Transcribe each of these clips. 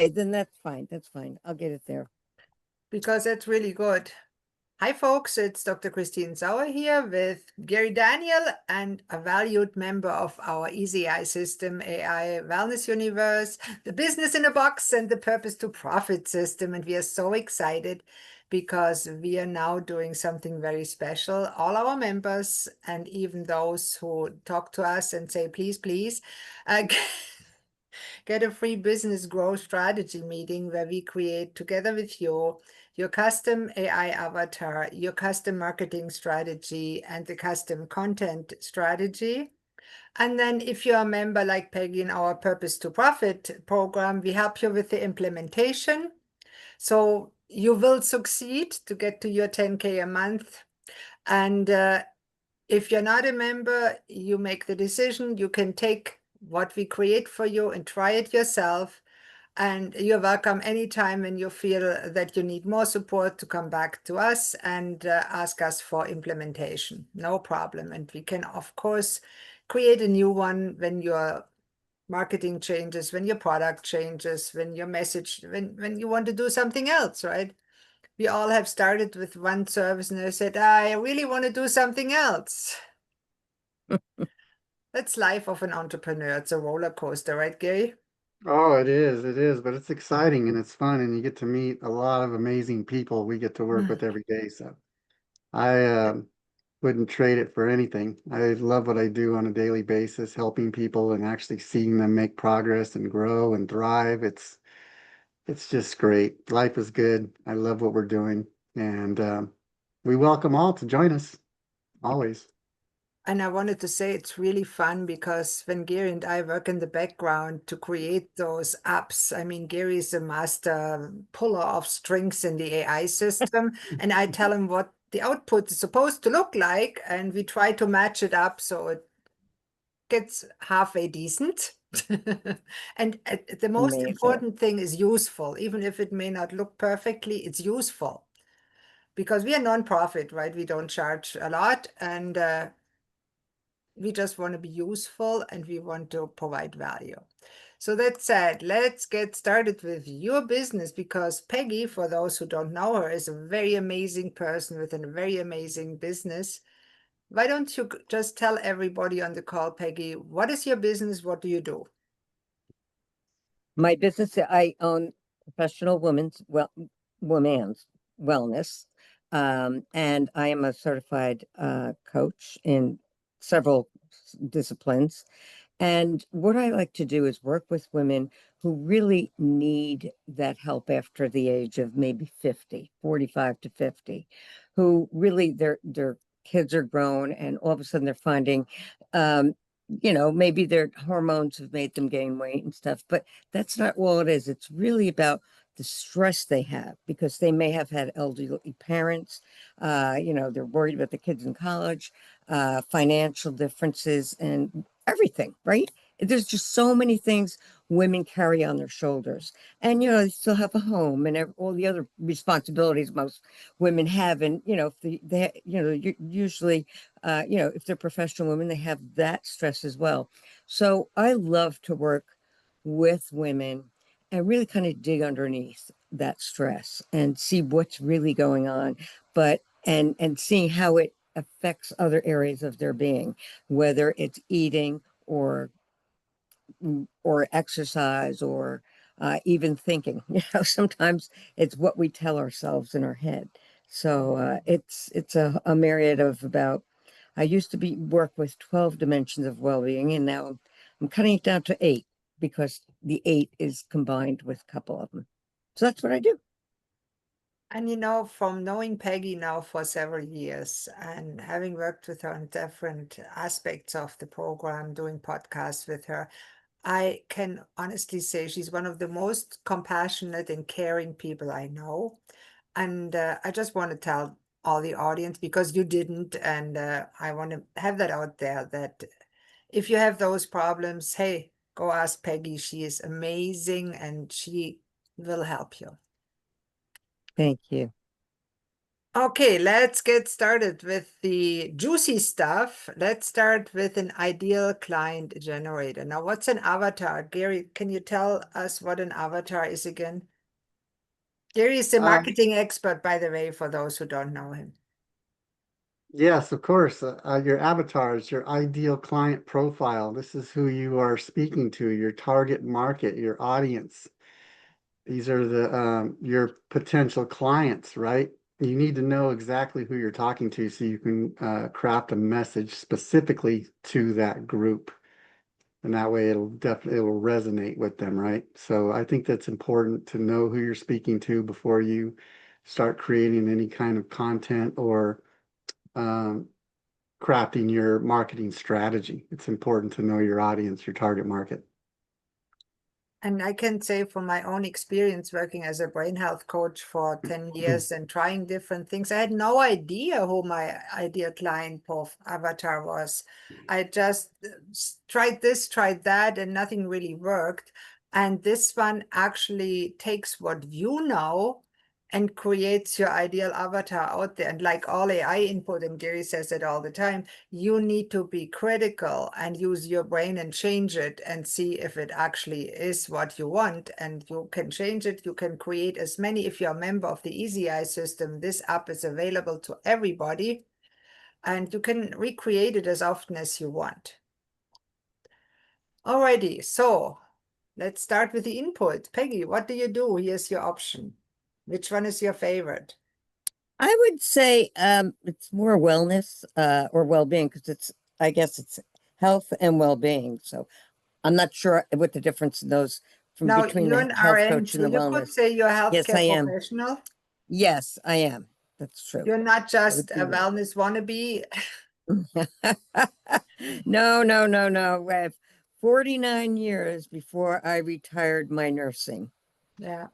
then that's fine. That's fine. I'll get it there. because that's really good. Hi, folks. It's Dr. Christine Sauer here with Gary Daniel and a valued member of our Easy AI system, AI Wellness Universe, the Business in a Box, and the Purpose to Profit system. And we are so excited because we are now doing something very special. All our members and even those who talk to us and say, please, please, get a free business growth strategy meeting where we create together with you your custom AI avatar, your custom marketing strategy, and the custom content strategy. And then if you're a member like Peggy in our Purpose to Profit program, we help you with the implementation. So you will succeed to get to your 10K a month. And if you're not a member, you make the decision. You can take what we create for you and try it yourself. And you're welcome anytime when you feel that you need more support to come back to us and ask us for implementation. No problem. And we can, of course, create a new one when your marketing changes, when your product changes, when your message, when you want to do something else, right? We all have started with one service and I said, I really want to do something else. That's life of an entrepreneur. It's a roller coaster, right, Gary? Oh, it is, but it's exciting and it's fun, and you get to meet a lot of amazing people we get to work with every day. So I wouldn't trade it for anything. I love what I do on a daily basis, helping people and actually seeing them make progress and grow and thrive. It's just great. Life is good. I love what we're doing, and we welcome all to join us always. And I wanted to say it's really fun because when Gary and I work in the background to create those apps, I mean, Gary is a master puller of strings in the AI system, and I tell him what the output is supposed to look like, and we try to match it up so it gets halfway decent. And the most Amazing. important thing is useful. Even if it may not look perfectly, it's useful. Because we are nonprofit, right? We don't charge a lot, and we just want to be useful and we want to provide value. So that said, let's get started with your business because Peggy, for those who don't know her, is a very amazing person with a very amazing business. Why don't you just tell everybody on the call, Peggy, what is your business? What do you do? My business, I own professional women's wellness, and I am a certified coach in several disciplines. And what I like to do is work with women who really need that help after the age of maybe 50, 45 to 50, who really their kids are grown and all of a sudden they're finding um, maybe their hormones have made them gain weight and stuff, but that's not all it is. It's really about the stress they have because they may have had elderly parents. They're worried about the kids in college, financial differences, and everything, right? There's just so many things women carry on their shoulders. And, they still have a home and all the other responsibilities most women have. And, if usually, if they're professional women, they have that stress as well. So I love to work with women and really kind of dig underneath that stress and see what's really going on, and seeing how it affects other areas of their being, whether it's eating or exercise or even thinking. Sometimes it's what we tell ourselves in our head. So it's a myriad of about. I used to work with 12 dimensions of well-being, and now I'm cutting it down to 8 because the 8 is combined with a couple of them. So that's what I do. And from knowing Peggy now for several years and having worked with her on different aspects of the program, doing podcasts with her, I can honestly say she's one of the most compassionate and caring people I know. And I just want to tell all the audience, because you didn't, and I want to have that out there, that if you have those problems, hey, go ask Peggy. She is amazing and she will help you. Thank you. Okay, let's get started with the juicy stuff. Let's start with an ideal client generator. Now, what's an avatar? Gary, can you tell us what an avatar is again? Gary is the marketing expert, by the way, for those who don't know him. Yes, of course. Your avatar is your ideal client profile. This is who you are speaking to, your target market, your audience. These are the your potential clients, right? You need to know exactly who you're talking to so you can craft a message specifically to that group. And that way it'll resonate with them, right? So I think that's important to know who you're speaking to before you start creating any kind of content or um, crafting your marketing strategy. It's important to know your audience, your target market. And I can say from my own experience working as a brain health coach for 10 years and trying different things, I had no idea who my ideal client avatar was. I just tried this, tried that, and nothing really worked. And this one actually takes what you know and creates your ideal avatar out there. And like all AI input, and Gary says it all the time, you need to be critical and use your brain and change it and see if it actually is what you want. And you can change it. You can create as many. If you're a member of the Easy Eye system, this app is available to everybody. And you can recreate it as often as you want. Alrighty, so let's start with the input. Peggy, what do you do? Here's your option. Which one is your favorite? I would say it's more wellness or well-being because I guess it's health and well-being. So I'm not sure what the difference in those from Now, between you're the an health RN, coach and so the you could wellness. say you're a Yes, I healthcare am. professional. Yes, I am. That's true. You're not I just would a do that. wellness wannabe. No, no, no, no. I have 49 years before I retired my nursing. Yeah.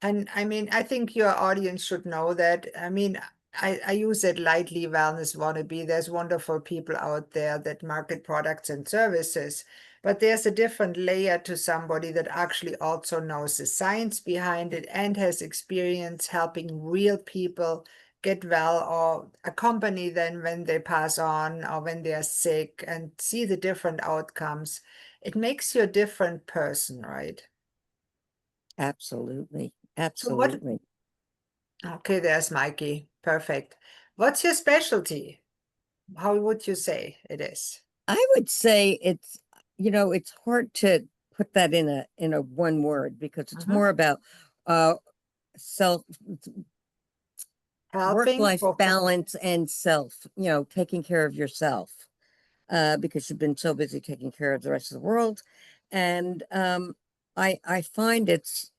And I mean, I think your audience should know that. I mean, I use it lightly, wellness wannabe. There's wonderful people out there that market products and services, but there's a different layer to somebody that actually also knows the science behind it and has experience helping real people get well or accompany them when they pass on or when they're sick and see the different outcomes. It makes you a different person, right? Absolutely. So what Absolutely. Okay, there's Mikey. Perfect. What's your specialty? How would you say it is? I would say it's hard to put that in a one word because it's Mhm. more about uh self Helping work-life for balance and self, taking care of yourself, because you've been so busy taking care of the rest of the world. And I find it's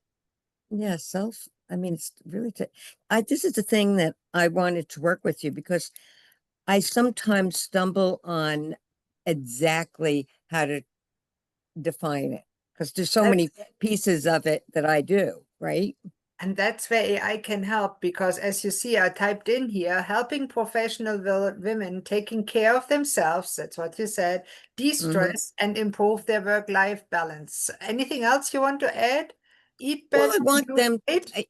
yeah, self. I mean, it's really this is the thing that I wanted to work with you because I sometimes stumble on exactly how to define it because there's so that's many pieces of it that I do, right? and that's where AI can help because as you see, I typed in here, helping professional women taking care of themselves, that's what you said, Hmm. de-stress and improve their work-life balance. Anything else you want to add? Eat Well, better, I want lose them, weight?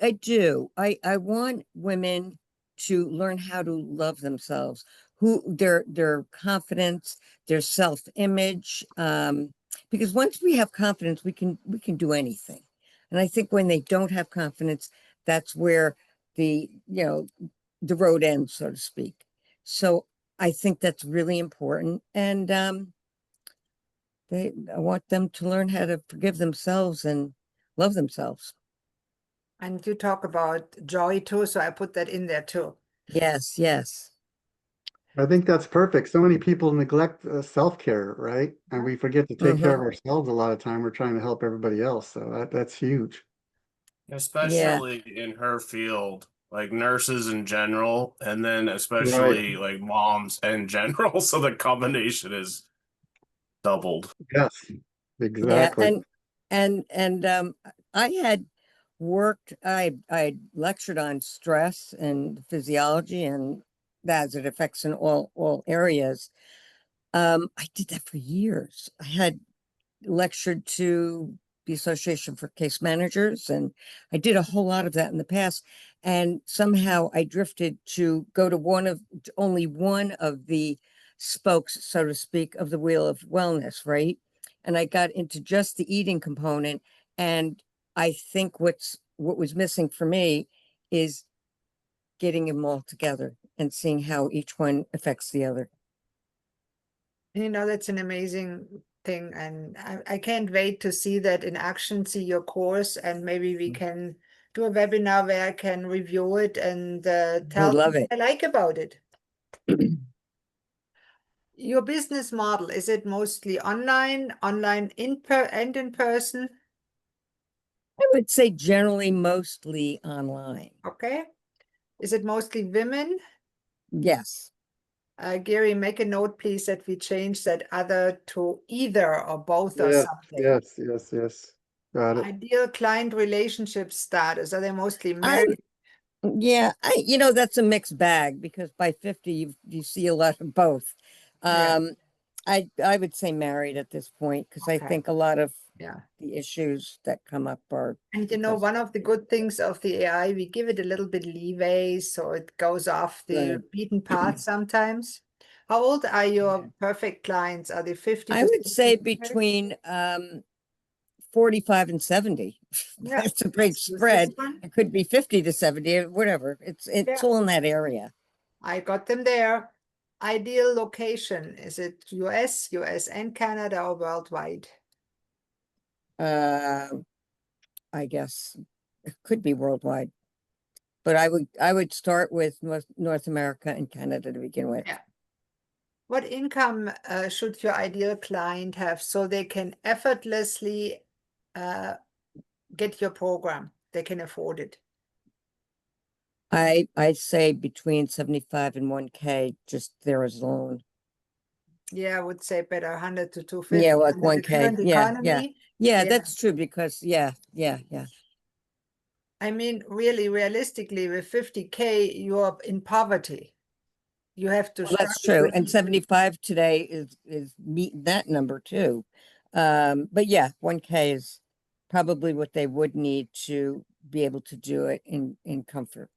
I do. I want women to learn how to love themselves, who their confidence, their self-image. Because once we have confidence, we can do anything. And I think when they don't have confidence, that's where the road ends, so to speak. So I think that's really important. And I want them to learn how to forgive themselves and love themselves. And you talk about joy too, so I put that in there too. Yes, yes. I think that's perfect. So many people neglect self-care, right? And we forget to take care of Hmm. ourselves a lot of time. We're trying to help everybody else. So that's huge. Yeah, Especially in her field, like nurses in general, and then Right. especially like moms in general. So the combination is doubled. Yes, yeah. exactly. And I had I lectured on stress and physiology and as it affects in all areas. I did that for years. I had lectured to the Association for Case Managers, and I did a whole lot of that in the past. And somehow I drifted to go to only one of the spokes, so to speak, of the wheel of wellness, right? And I got into just the eating component. And I think what was missing for me is getting them all together and seeing how each one affects the other. You know, that's an amazing thing. And I can't wait to see that in action, see your course, and maybe we can do a webinar where I can review it and tell love what it. I like about it. Your business model, is it mostly online in person? I would say generally mostly online. Okay. Is it mostly women? Yes. Gary, make a note, please, that we change that other to either or both or Yes, something. yes. Got it. Ideal client relationship status. Are they mostly I married? Yeah, that's a mixed bag, because by 50 you see a lot of both. Yeah. I would say married at this point, because I Okay. think a lot of Yeah. the issues that come up are And you know, because one of the good things of the AI, we give it a little bit leeway, so it goes off the Right. beaten path sometimes. How old are your perfect clients? Are they 50 I to would say 60? between 45 and 70. Yeah, That's a big let's use this spread. one. It could be 50 to 70, whatever. It's Yeah. all in that area. I got them there. Ideal location, is it US and Canada, or worldwide? I guess it could be worldwide, but I would start with North America and Canada to begin with. Yeah. What income should your ideal client have so they can effortlessly get your program? They can afford it. I say between 75 and 1K, just there as a loan. Yeah, I would say better 100 to 250 Yeah, like under the 1K. current economy. Yeah, Yeah. that's true, because yeah. I mean, really, realistically, with 50K, you're in poverty. You have to Well, that's struggle true. with And 75 today is meeting that number too. But yeah, 1K is probably what they would need to be able to do it in comfort.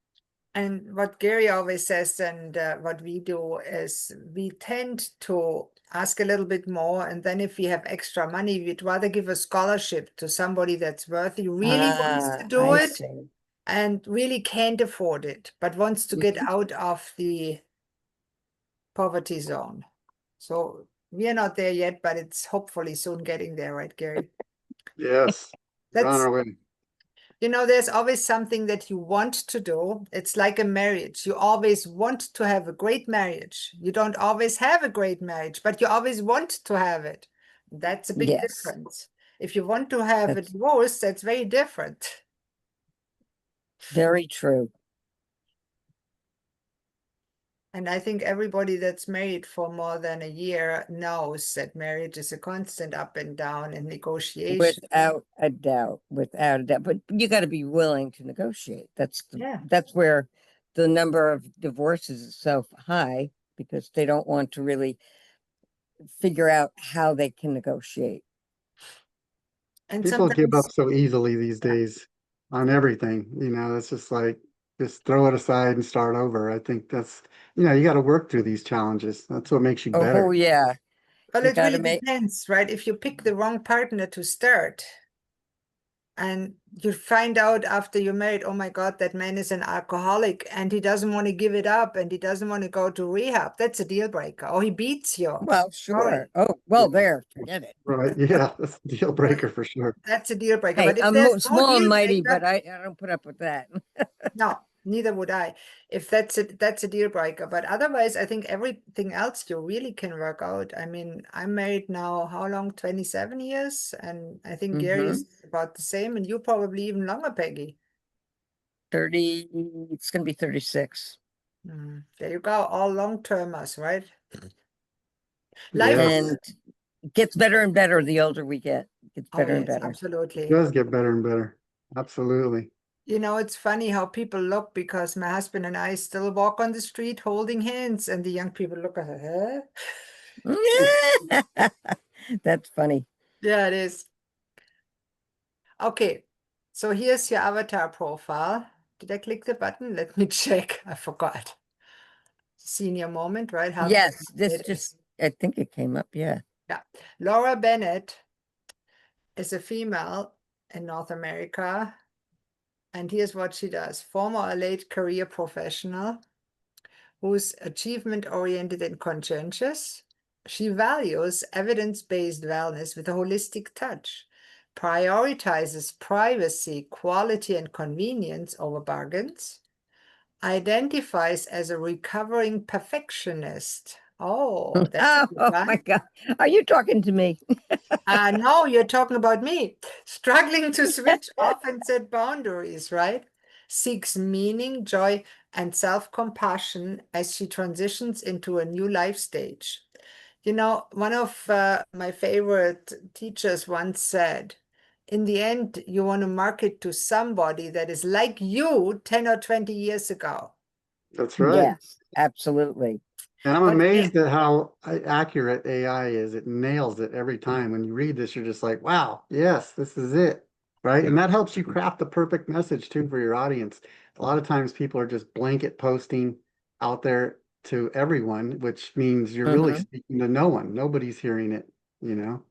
And what Gary always says, and what we do, is we tend to ask a little bit more. And then if we have extra money, we'd rather give a scholarship to somebody that's worthy, really wants to do I it, see. and really can't afford it, but wants to get out of the poverty zone. So we are not there yet, but it's hopefully soon getting there, right, Gary? Yes, we're on That's, our way. you know, there's always something that you want to do. It's like a marriage. You always want to have a great marriage. You don't always have a great marriage, but you always want to have it. That's a big Yes, difference. If you want to have a that's divorce, that's very different. very true. And I think everybody that's married for more than a year knows that marriage is a constant up and down and negotiation. Without a doubt, without a doubt. But you got to be willing to negotiate. Yeah. That's where the number of divorces is so high, because they don't want to really figure out how they can negotiate. And People give sometimes, up so easily these days on everything, it's just like, just throw it aside and start over. I think that's, you got to work through these challenges. That's what makes you Oh, better. yeah. well, You it got to really make, depends, right? If you pick the wrong partner to start and you find out after you're married, oh my God, that man is an alcoholic and he doesn't want to give it up and he doesn't want to go to rehab, that's a deal breaker. Or he beats you. well, Sorry. sure. Oh, well, there, forget it. Right. Yeah, that's a deal breaker for sure. That's a deal breaker. Hey, But if I'm there's no small and deal mighty, breaker, but I don't put up with that. no, neither would I. If that's a deal breaker. But otherwise, I think everything else you really can work out. I mean, I'm married now, how long? 27 years. And I think Gary is about the same. And you probably even longer, Peggy. 30, it's going to be 36. There you go. All long-termers, right? Life Yes, And it gets better and better the older we get. It gets Oh, better and yes, better. it absolutely. does get better and better. Absolutely. You know, it's funny how people look, because my husband and I still walk on the street holding hands, and the young people look at her, huh? That's funny. Yeah, it is. Okay, so here's your avatar profile. Did I click the button? Let me check. I forgot. Senior moment, right? How Yes, this it just, is. I think it came up, yeah. Yeah. Laura Bennett is a female in North America. And here's what she does. Former or late career professional who's achievement-oriented and conscientious. She values evidence-based wellness with a holistic touch, prioritizes privacy, quality, and convenience over bargains, identifies as a recovering perfectionist. Oh, that's a good Oh one. my God. Are you talking to me? No, you're talking about me. Struggling to switch off and set boundaries, right? Seeks meaning, joy, and self-compassion as she transitions into a new life stage. You know, one of my favorite teachers once said, in the end, you want to market to somebody that is like you 10 or 20 years ago. That's right. Yes, absolutely. And I'm But amazed at how accurate AI is. It nails it every time. When you read this, you're just like, wow, yes, this is it. Right. And that helps you craft the perfect message too for your audience. A lot of times people are just blanket posting out there to everyone, which means you're really Mhm. speaking to no one. Nobody's hearing it, you know?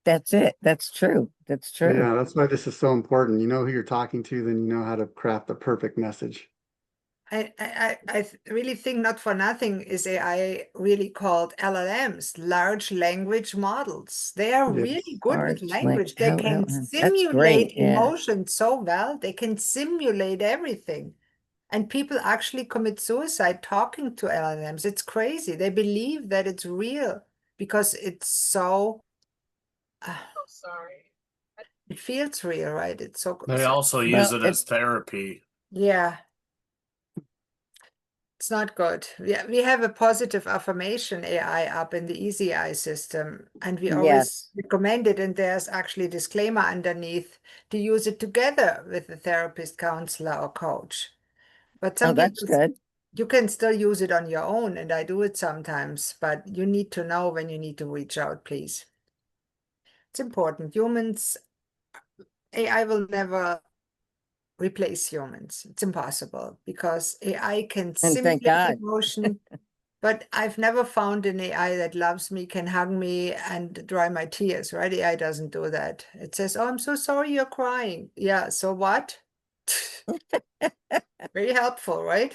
That's it. That's true. That's true. Yeah, that's why this is so important. You know who you're talking to, then you know how to craft the perfect message. I really think not for nothing is AI really called LLMs, large language models. They are really Yes. good with Large language. They can That's great. simulate Yeah. emotions so well. They can simulate everything. And people actually commit suicide talking to LLMs. It's crazy. They believe that it's real because it's so, it feels real, right? It's so, They so also use Well, it as therapy. yeah. It's not good. We have a positive affirmation AI up in the Easy Eye system, and we always yes. recommend it. And there's actually a disclaimer underneath to use it together with a therapist, counselor, or coach. But Oh, some that's people, good. you can still use it on your own, and I do it sometimes, but you need to know when you need to reach out, please. It's important. Humans, AI will never replace humans. It's impossible because AI can And thank simulate God. emotion. But I've never found an AI that loves me, can hug me, and dry my tears, right? AI doesn't do that. It says, oh, I'm so sorry you're crying. Yeah, so what? Very helpful, right?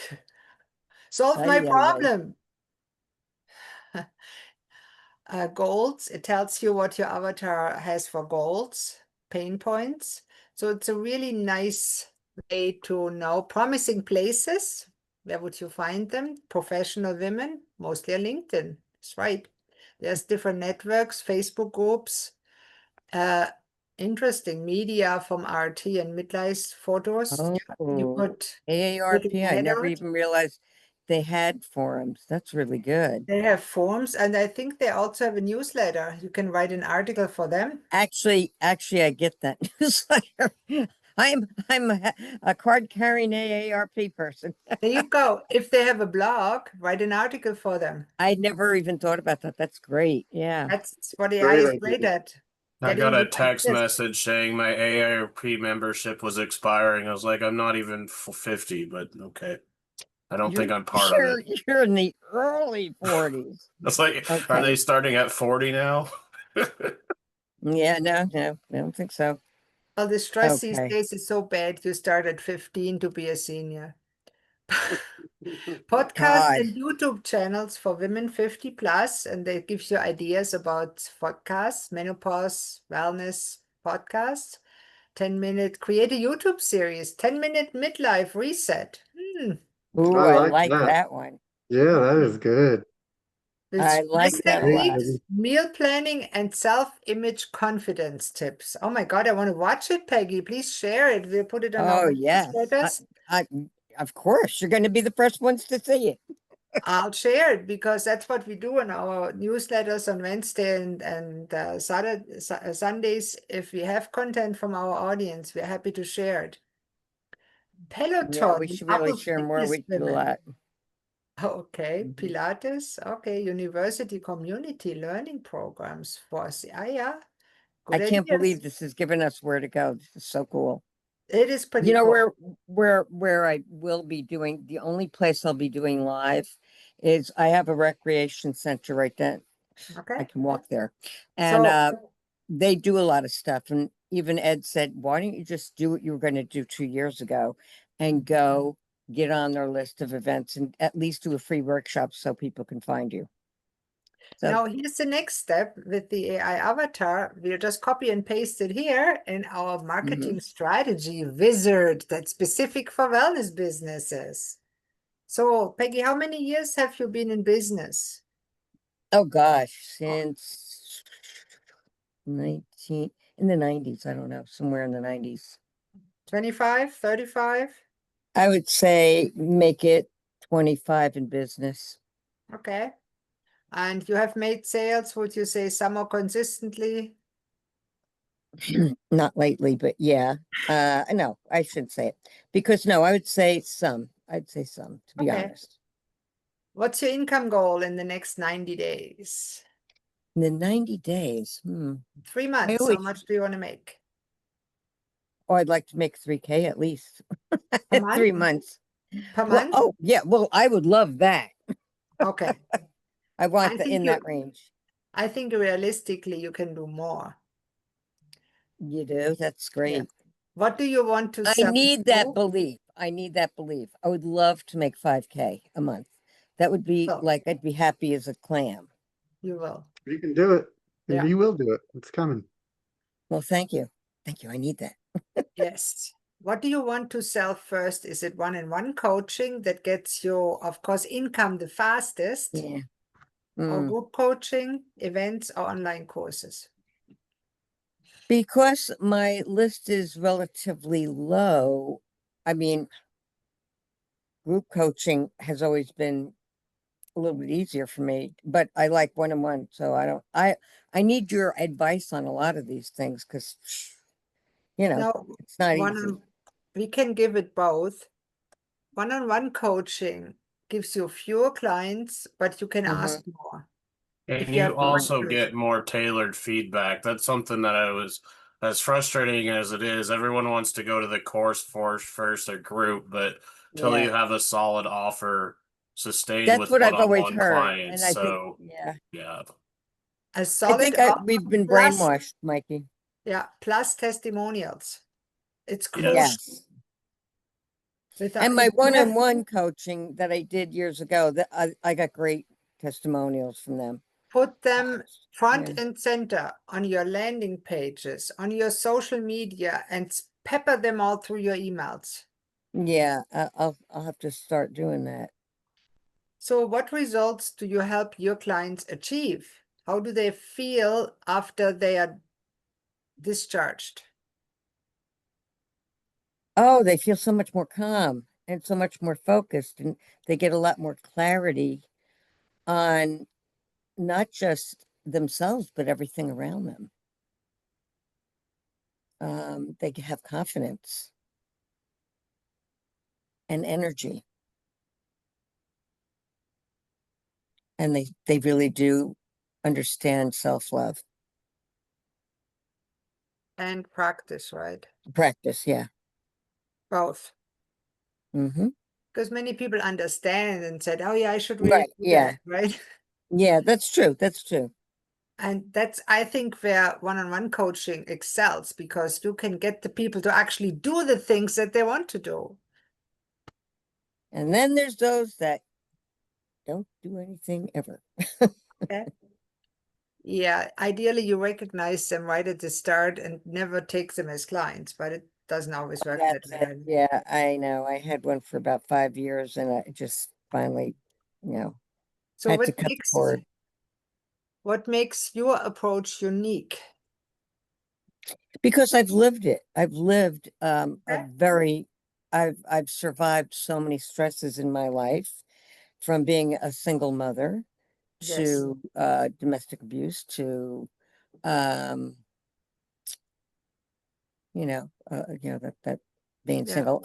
Solve my Ay, ay, ay. problem. Goals, it tells you what your avatar has for goals, pain points. So it's a really nice way to know promising places. Where would you find them? Professional women, mostly on LinkedIn. That's right. There's different networks, Facebook groups, interesting media from RT and midlife photos. You Oh, could put an AARP. I ad never out. even realized they had forums. That's really good. They have forums, and I think they also have a newsletter. You can write an article for them. Actually, I get that newsletter. I'm a card carrying AARP person. There you go. If they have a blog, write an article for them. I never even thought about that. That's great. Yeah. That's what AI Great is idea. great at. I Getting got a you text ideas. message saying my AARP membership was expiring. I was like, I'm not even 50, but okay. I don't think You're I'm part of it. you're in the early 40s. It's like, are Okay. they starting at 40 now? Yeah, no, I don't think so. Well, the stress these Okay. days is so bad. You start at 15 to be a senior. Podcasts God. and YouTube channels for women 50 plus, and they give you ideas about podcasts, menopause, wellness podcasts. 10-minute, create a YouTube series, 10-minute midlife reset. Ooh, I I like like that. that one. Yeah, that is good. With I stress like that a Great lot. techniques, idea. meal planning, and self-image confidence tips. Oh my God, I want to watch it, Peggy. Please share it. We'll put it on Oh, our yes. newsletters. I, of course, you're going to be the first ones to see it. I'll share it because that's what we do in our newsletters on Wednesday and Saturday, Sundays. If we have content from our audience, we're happy to share it. Yeah, we Peloton, should really upper share more fitness with women. that. Okay, Mhm. Pilates. Okay, university community learning programs for us. Ah, yeah. I Good can't believe ideas. this has given us where to go. This is so cool. It is pretty You know, cool. where I will be doing, the only place I'll be doing live is I have a recreation center right then. I Okay. can walk there. And So they do a lot of stuff. And even Ed said, why don't you just do what you were going to do 2 years ago and go get on their list of events and at least do a free workshop so people can find you. So now here's the next step with the AI avatar. We'll just copy and paste it here in our marketing strategy wizard that's specific for wellness businesses. So Peggy, how many years have you been in business? oh gosh, since 19 in the 90s, I don't know, somewhere in the 90s. 25, 35? I would say make it 25 in business. Okay. And you have made sales, would you say, somewhat consistently? Not lately, but yeah. No, I shouldn't say it because no, I would say some. I'd say some, to be Okay. honest. What's your income goal in the next 90 days? In the 90 days, 3 months, how always- much do you want to make? oh, I'd like to make 3K at least. A month? 3 months. Per Well, month? oh, yeah, well, I would love that. Okay. I want I the think in you- that range. I think realistically you can do more. You do? That's great. What do you want to I sell? need that to? belief. I need that belief. I would love to make 5K a month. That would be Oh. like I'd be happy as a clam. You will. You can do it. And Yeah. you will do it. It's coming. Well, thank you. Thank you. I need that. Yes. What do you want to sell first? Is it one-on-one coaching that gets you, of course, income the fastest? Yeah. Or Mm. group coaching, events, or online courses? Because my list is relatively low, I mean, group coaching has always been a little bit easier for me, but I like one-on-one, so I need your advice on a lot of these things because, you know, No, it's not one easy. on, we can give it both. One-on-one coaching gives you fewer clients, but you can ask more. If And you have you the right also person. get more tailored feedback. That's something that I was, as frustrating as it is, everyone wants to go to the course first or group, but till Yeah. you have a solid offer sustained That's with what I've always one-on-one heard, clients. and I think, So yeah, yeah. A I solid think offer we've been plus, brainwashed, Mikey. yeah, plus testimonials. It's Yeah. crucial. Yes. Without, And my if you have- one-on-one coaching that I did years ago, that I got great testimonials from them. put them front Yeah. and center on your landing pages, on your social media, and pepper them all through your emails. Yeah, I'll have to start doing that. So what results do you help your clients achieve? How do they feel after they are discharged? Oh, they feel so much more calm and so much more focused, and they get a lot more clarity on not just themselves, but everything around them. They have confidence and energy, and they really do understand self-love. And practice, right? Practice, yeah. Both. Mm-hmm. Because many people understand and said, oh yeah, I should really Right, do yeah. that, right? Yeah, that's true. That's true. And that's, I think, where one-on-one coaching excels, because you can get the people to actually do the things that they want to do. And then there's those that don't do anything ever. Okay. Yeah, ideally you recognize them right at the start and never take them as clients, but it doesn't always work that That's way. it. Yeah, I know. I had one for about 5 years and I just finally, So had to cut the cord. what makes your approach unique? Because I've lived it. I've lived Okay. I've survived so many stresses in my life, from being a single mother Yes. to domestic abuse to um that being Yeah. single.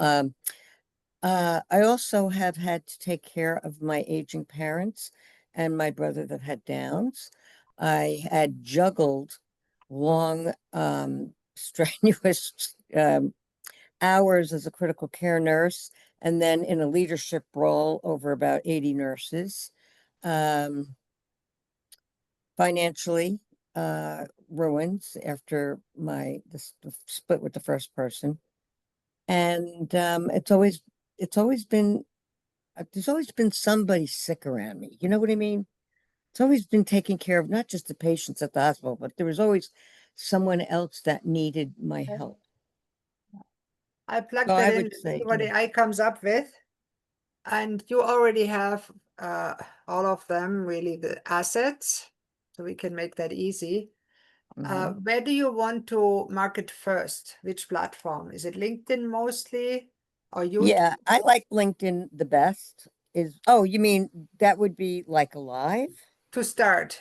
I also have had to take care of my aging parents and my brother that had Downs. I had juggled long, strenuous hours as a critical care nurse, and then in a leadership role over about 80 nurses. Financially ruins after the split with the first person. And it's always been there's always been somebody sick around me. You know what I mean? It's always been taking care of not just the patients at the hospital, but there was always someone else that needed my help. I plugged So that I in, would let's say, see what AI comes up with. And you already have all of them, really, the assets. So we can make that easy. mhm. Where do you want to market first? Which platform? Is it LinkedIn mostly or YouTube? Yeah, I like LinkedIn the best. Oh, you mean that would be like a live? To start,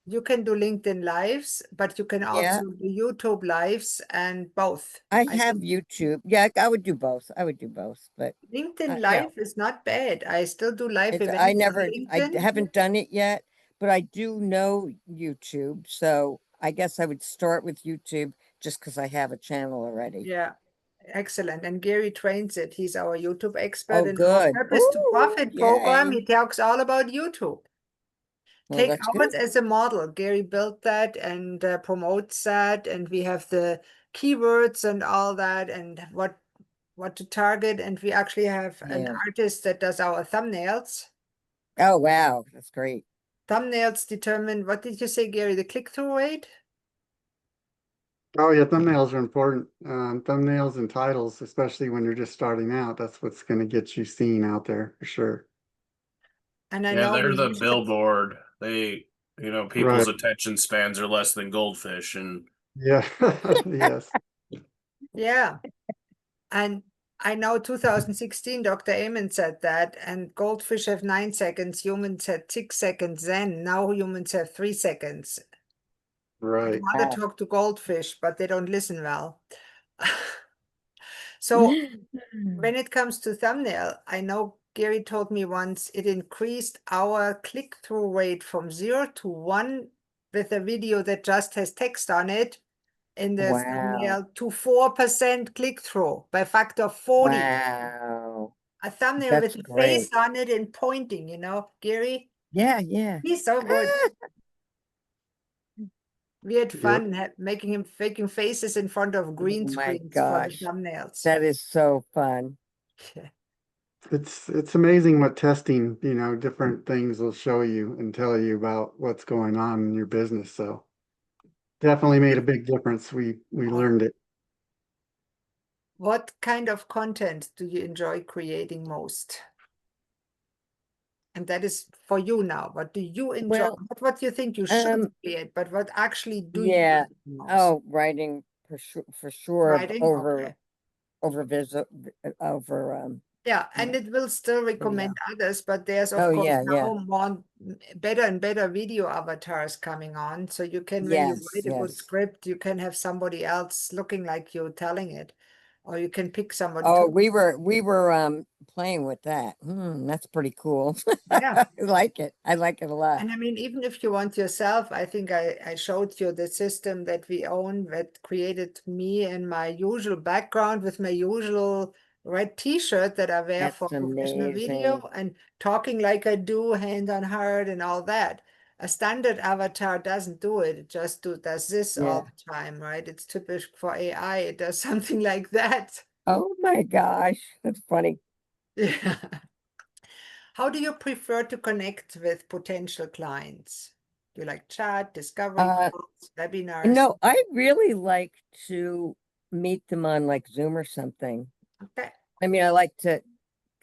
you can do LinkedIn lives, but you can Yeah, also do YouTube lives and both. I I have think YouTube. Yeah, I would do both. I would do both, but LinkedIn you know, live is not bad. I still do live I events on never, LinkedIn. haven't done it yet, but I do know YouTube. So I guess I would start with YouTube just because I have a channel already. Yeah, excellent. And Gary trains it. He's our YouTube expert Oh, in our good. Purpose to Ooh, Profit program. yay. He talks all about YouTube. Well, Take that's good. ours as a model. Gary built that and promotes that, and we have the keywords and all that, and what to target. And we actually have an Yeah. artist that does our thumbnails. Oh, wow. That's great. Thumbnails determine, what did you say, Gary? The click-through rate? Oh yeah, thumbnails are important. Thumbnails and titles, especially when you're just starting out, that's what's going to get you seen out there for sure. And I Yeah, know they're we the use it. billboard. People's Right. attention spans are less than goldfish, and Yeah. Yes. Yeah. And I know 2016, Dr. Amen said that, and goldfish have 9 seconds, humans had 6 seconds then. Now humans have 3 seconds. I'd Right. rather Wow. talk to goldfish, but they don't listen well. So when it comes to thumbnail, I know Gary told me once it increased our click-through rate from 0 to 1 with a video that just has text on it in the Wow. thumbnail to 4% click-through by factor 40. Wow. A thumbnail with That's a great. face on it and pointing, Gary, Yeah, yeah. he's so good. We had Yeah. fun making him faking faces in front of green Oh my screens for the gosh. thumbnails. That is so fun. It's amazing what testing, different things will show you and tell you about what's going on in your business. So definitely made a big difference. We learned it. What kind of content do you enjoy creating most? And that is for you now. What do you enjoy? Well, Not what you think you should create, but what actually do you yeah. like most? Oh, writing for sure Writing? Okay. over Yeah, and yeah, it will still video. recommend others, but there's of Oh course yeah, yeah. now more better and better video avatars coming on. So you can, when you Yes, write a good yes. script, you can have somebody else looking like you telling it, or you can pick somebody Oh, to. we were playing with that. That's pretty cool. Yeah. I like it. I like it a lot. And I mean, even if you want yourself, I think I showed you the system that we own that created me and my usual background with my usual red t-shirt that I wear for That's professional amazing. video and talking like I do, hand on heart and all that. A standard avatar doesn't do it. It just does this all Yeah. the time, right? It's typical for AI. It does something like that. Oh my gosh. That's funny. Yeah. How do you prefer to connect with potential clients? Do you like chat, discovery Uh, calls, webinars? no, I really like to meet them on like Zoom or something. Okay, I mean, I like to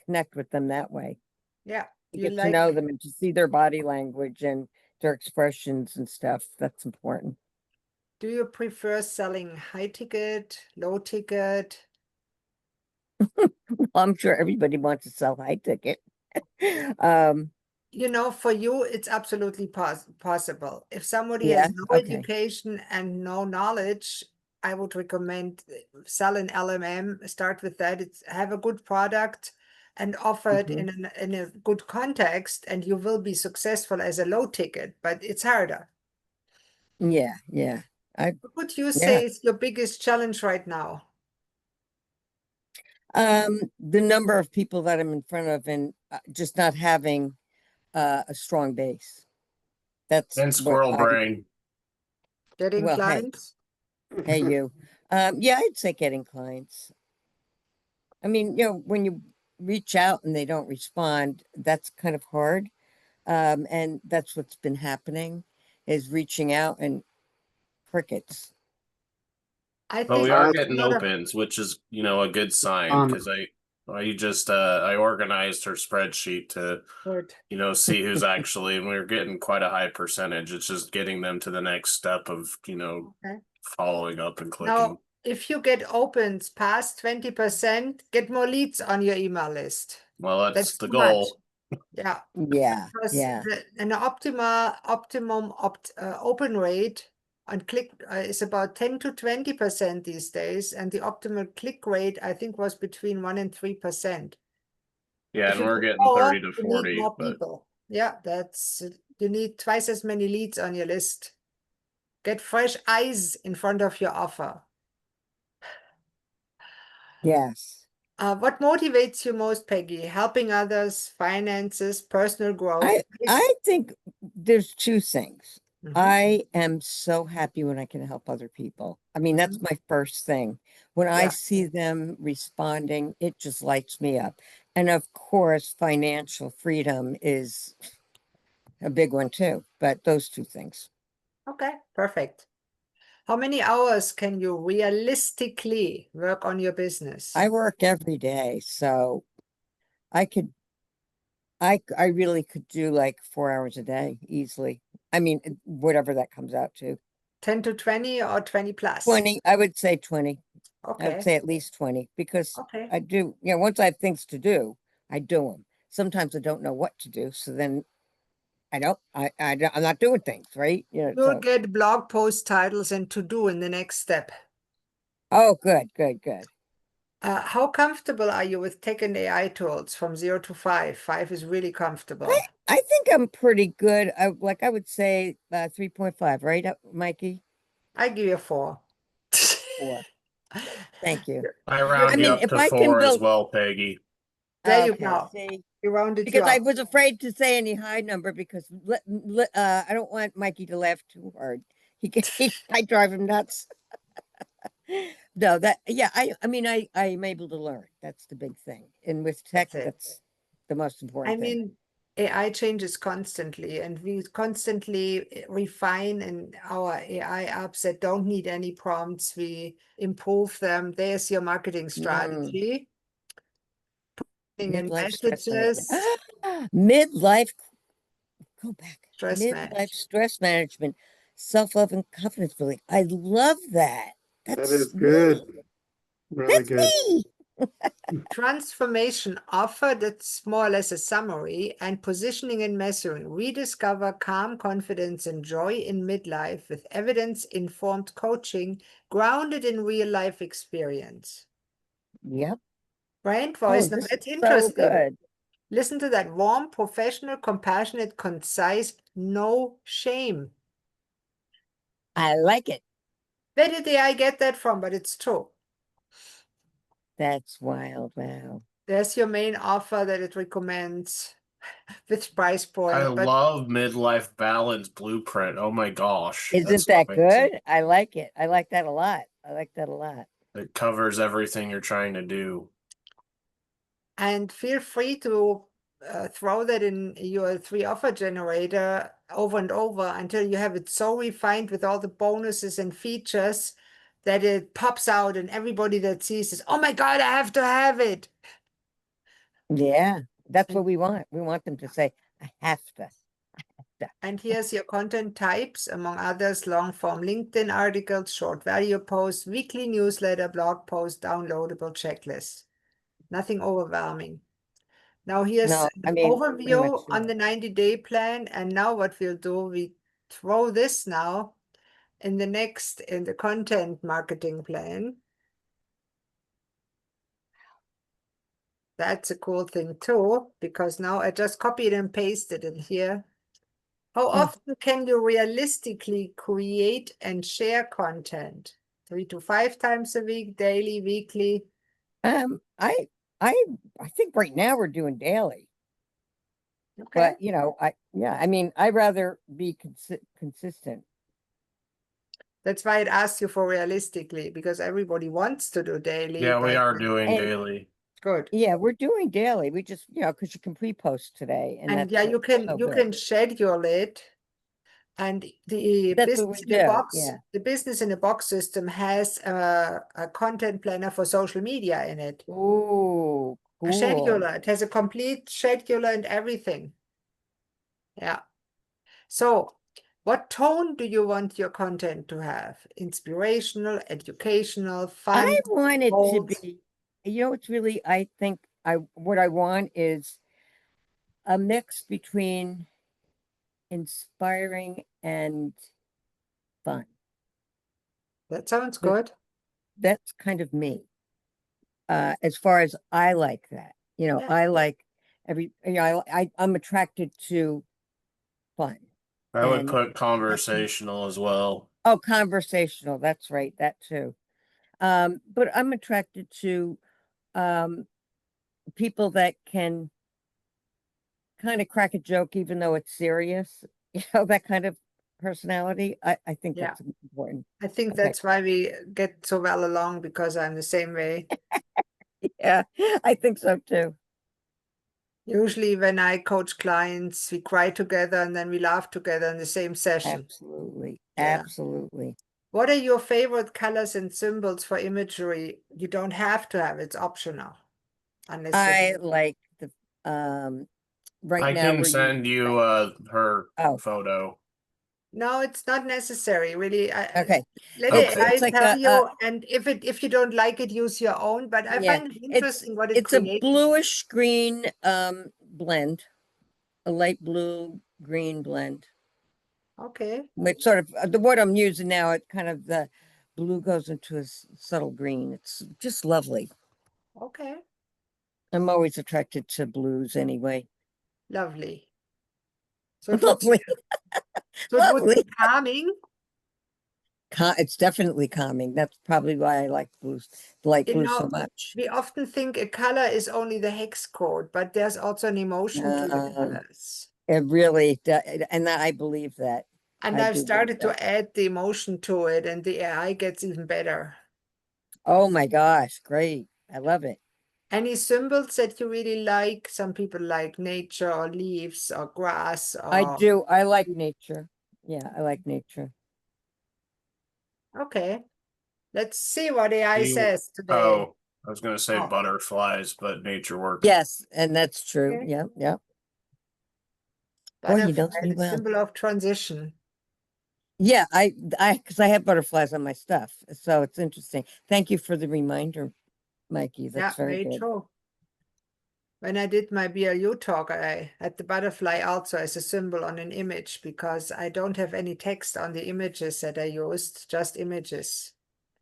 connect with them that way, yeah. to You get to like, know them and to see their body language and their expressions and stuff. That's important. do you prefer selling high ticket, low ticket? I'm sure everybody wants to sell high ticket. Um, For you, it's absolutely possible. If somebody yeah, has no okay. education and no knowledge, I would recommend sell an LMM, start with that. Have a good product and offer it Mhm. in a good context, and you will be successful as a low ticket, but it's harder. Yeah, yeah. What would you Yeah. say is your biggest challenge right now? The number of people that I'm in front of and just not having a strong base. That's And what squirrel I'm, brain. Getting well, hey, clients? hey, you. Yeah, I'd say getting clients. I mean, when you reach out and they don't respond, that's kind of hard. And that's what's been happening is reaching out and crickets. I But think we are there's a getting lot of opens, which is, a good sign because I organized her spreadsheet to, good. see who's actually, and we're getting quite a high percentage. It's just getting them to the next step of, Okay. following up and clicking. Now, if you get opens past 20%, get more leads on your email list. Well, that's the too much. goal. Yeah. Yeah, Because yeah. an optimum open rate on click is about 10 to 20% these days, and the optimal click rate I think was between 1 and 3%. Yeah, If and you we're do getting more, 30 to you need 40, more but people. Yeah, you need twice as many leads on your list. Get fresh eyes in front of your offer. Yes. What motivates you most, Peggy? Helping others, finances, personal growth? I think there's two things. Mhm. I am so happy when I can help other people. I mean, that's my first thing. When I Yeah. see them responding, it just lights me up. And of course, financial freedom is a big one too, but those two things. Okay, perfect. How many hours can you realistically work on your business? I work every day, so I really could do like 4 hours a day easily. I mean, whatever that comes out to. 10 to 20 or 20 plus? 20, I would say 20. I would Okay, say at least 20 because okay. I do, once I have things to do, I do them. Sometimes I don't know what to do. So then I'm not doing things, right? You'll So, get blog post titles and to do in the next step. oh, good, good, good. How comfortable are you with tech and AI tools from 0 to 5? 5 is really comfortable. I think I'm pretty good. I would say 3.5, right, Mikey? I give you 4. 4. Thank you. I round you mean, up if to I can 4 as build, well, Peggy. There you okay, go. see, We rounded you because I up. was afraid to say any high number because I don't want Mikey to laugh too hard. I drive him nuts. No, I mean, I'm able to learn. That's the big thing. And with tech, That's it. that's the most I important thing. mean, AI changes constantly, and we constantly refine in our AI apps that don't need any prompts. We improve them. There's your marketing strategy. Putting in Midlife stress management. messages, Midlife, go back. stress Midlife management. stress management, self-love and confidence building. I love that. That That's is me. good. Really That's good. me. Transformation offer, that's more or less a summary, and positioning and measuring. Rediscover calm, confidence, and joy in midlife with evidence-informed coaching grounded in real-life experience. Yep. Brand Oh, voice, now this that's is so interesting. good. Listen to that: warm, professional, compassionate, concise, no shame. I like it. Where did the AI get that from? But it's true. That's wild. Wow. There's your main offer that it recommends with price point. I But love midlife balance blueprint. Oh my gosh. Isn't that's that amazing. good? I like it. I like that a lot. I like that a lot. It covers everything you're trying to do. and feel free to throw that in your 3 offer generator over and over until you have it so refined with all the bonuses and features that it pops out and everybody that sees is, oh my God, I have to have it. Yeah, that's And- what we want. We want them to say, I have to. And here's your content types, among others: long form LinkedIn articles, short video posts, weekly newsletter, blog post, downloadable checklist. Nothing overwhelming. Now here's No, the I mean, pretty much, overview on the 90-day plan. And now what we'll do, we throw this now in the content marketing plan. That's a cool thing too, because now I just copied and pasted it here. How Hmm. often can you realistically create and share content? 3 to 5 times a week, daily, weekly? I I think right now we're doing daily, Okay. but I mean, I'd rather be consistent. That's why it asks you for realistically, because everybody wants to do daily. Yeah, we but are doing And- daily. Good. Yeah, we're doing daily. We just, because you can pre-post today, and And that's yeah, so you good. can schedule it. And the That's what business we in a do, box, yeah. the business in a box system has a content planner for social media in it. Ooh, A cool. scheduler. It has a complete scheduler and everything. Yeah. So, what tone do you want your content to have? Inspirational, educational, fun, I want it to bold? be, it's really, I think what I want is a mix between inspiring and fun. That sounds But good. that's kind of me. As far as I like that, Yeah. I like I'm attracted to fun. I would And- put conversational as well. Oh, conversational. That's right. That too. But I'm attracted to people that can kind of crack a joke, even though it's serious. That kind of personality. I think Yeah. that's important. I think Okay. that's why we get so well along, because I'm the same way. Yeah, I think so too. Usually when I coach clients, we cry together and then we laugh together in the same session. Absolutely. Yeah. Absolutely. What are your favorite colors and symbols for imagery? You don't have to have, it's optional. Unless I like the right I now can we're send using you her Oh. photo. No, it's not necessary, really. Okay. Let Okay. AI It's like tell a- you, and if you don't like it, use your own. But I Yeah, find it interesting what it it's a creates. bluish green blend, a light blue green blend. Okay, It's sort of the what I'm using now. It kind of the blue goes into a subtle green. It's just lovely. okay, I'm always attracted to blues anyway. lovely. So it would, Lovely, so it would be lovely. calming. It's definitely calming. That's probably why I like light You blue so know, much. we often think a color is only the hex code, but there's also an emotion to the colors. It really, and I believe that. And I I've do believe started that. to add the emotion to it, and the AI gets even better. Oh my gosh, great. I love it. Any symbols that you really like? Some people like nature or leaves or grass I or do. I like nature. Yeah, I like nature. okay. Let's see what AI You- says today. Oh, I was gonna say Oh. butterflies, but nature works. Yes, and that's true. Okay. Yeah, yeah. Boy, you know Butterfly, me the well. symbol of transition. Yeah, because I have butterflies on my stuff, so it's interesting. Thank you for the reminder, Mikey. That's Yeah, very very good. true. When I did my BLU talk, I had the butterfly also as a symbol on an image, because I don't have any text on the images that I used, just images.